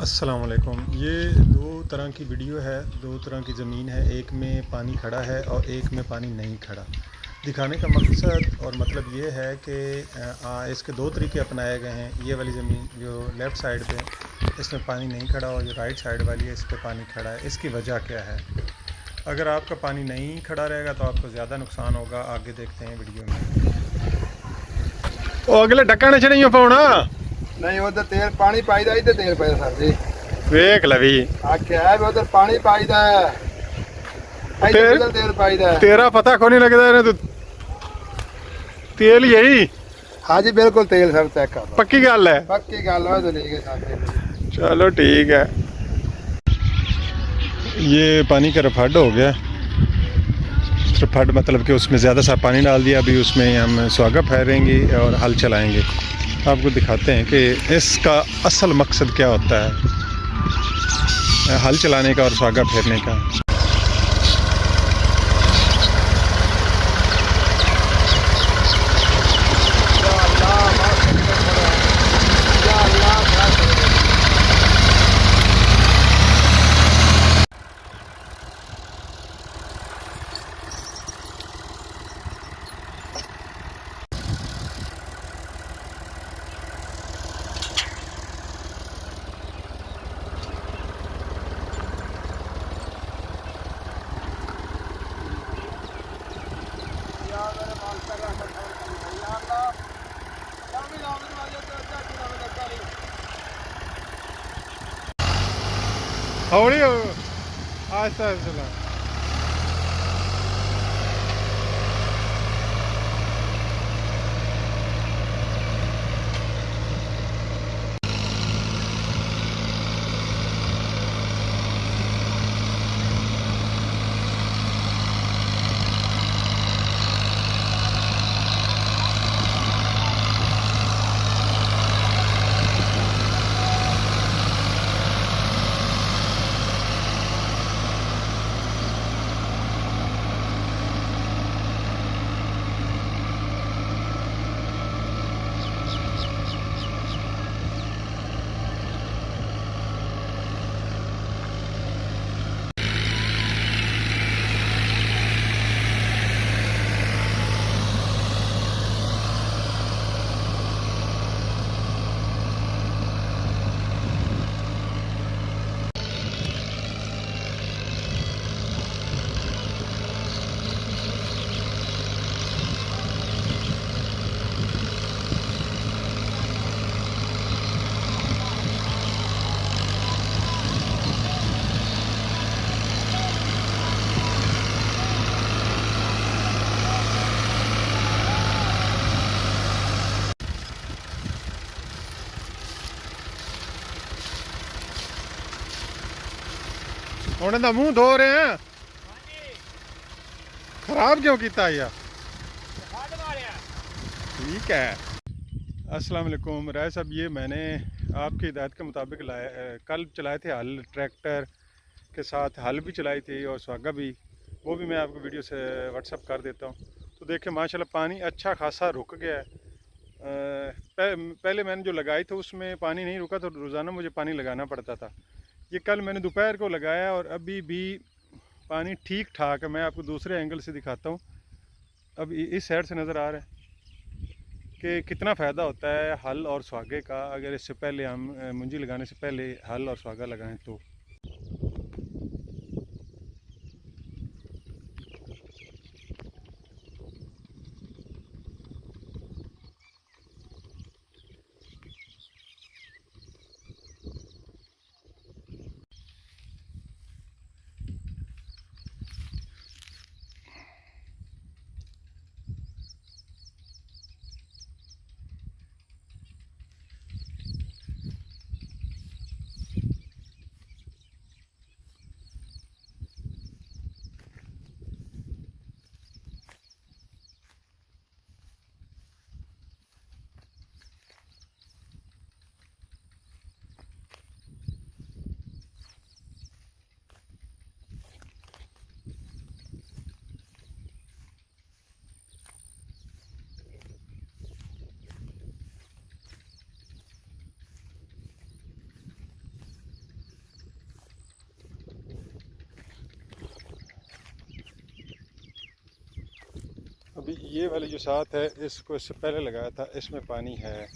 अस्सलाम वालेकुम। ये दो तरह की वीडियो है, दो तरह की ज़मीन है। एक में पानी खड़ा है और एक में पानी नहीं खड़ा। दिखाने का मकसद और मतलब ये है कि इसके दो तरीके अपनाए गए हैं। ये वाली ज़मीन जो लेफ़्ट साइड पे इसमें पानी नहीं खड़ा और जो राइट साइड वाली है इस पे पानी खड़ा है। इसकी वजह क्या है? अगर आपका पानी नहीं खड़ा रहेगा तो आपको ज़्यादा नुकसान होगा। आगे देखते हैं वीडियो में। ओ अगले ढक्कन च नहीं पाना। नहीं उधर तेल पानी पाईदा इधर तेल पाईदा सर जी। वेख लवी आख्या है उधर पानी पाईदा है इधर तेर, किधर तेल पाईदा है। तेरा पता को नहीं लगता है तो तेल यही हाँ जी बिल्कुल तेल सर चेक कर लो। पक्की गल है। पक्की गल है तो ठीक है सर। चलो ठीक है। ये पानी का रफाड हो गया। रफाड मतलब कि उसमें ज़्यादा सा पानी डाल दिया। अभी उसमें हम सुहागा फेरेंगे और हल चलाएंगे। आपको दिखाते हैं कि इसका असल मकसद क्या होता है, हल चलाने का और सुहागा फेरने का। हौली आहिस्ता आहिस्ता। उन्हें तो मुंह धो रहे हैं। खराब क्यों किया यार? ठीक है। अस्सलाम वालेकुम राय साहब। ये मैंने आपकी हिदायत के मुताबिक कल चलाए थे हल, ट्रैक्टर के साथ हल भी चलाई थी और सुहागा भी। वो भी मैं आपको वीडियो से व्हाट्सअप कर देता हूँ। तो देखिए माशाल्लाह पानी अच्छा खासा रुक गया है। पहले मैंने जो लगाई थी उसमें पानी नहीं रुका तो रोज़ाना मुझे पानी लगाना पड़ता था। ये कल मैंने दोपहर को लगाया और अभी भी पानी ठीक ठाक है। मैं आपको दूसरे एंगल से दिखाता हूँ। अब इस साइड से नज़र आ रहा है कि कितना फ़ायदा होता है हल और सुहागे का अगर इससे पहले हम मुंजी लगाने से पहले हल और सुहागा लगाएं तो। अभी ये वाली जो साथ है इसको इससे पहले लगाया था, इसमें पानी है।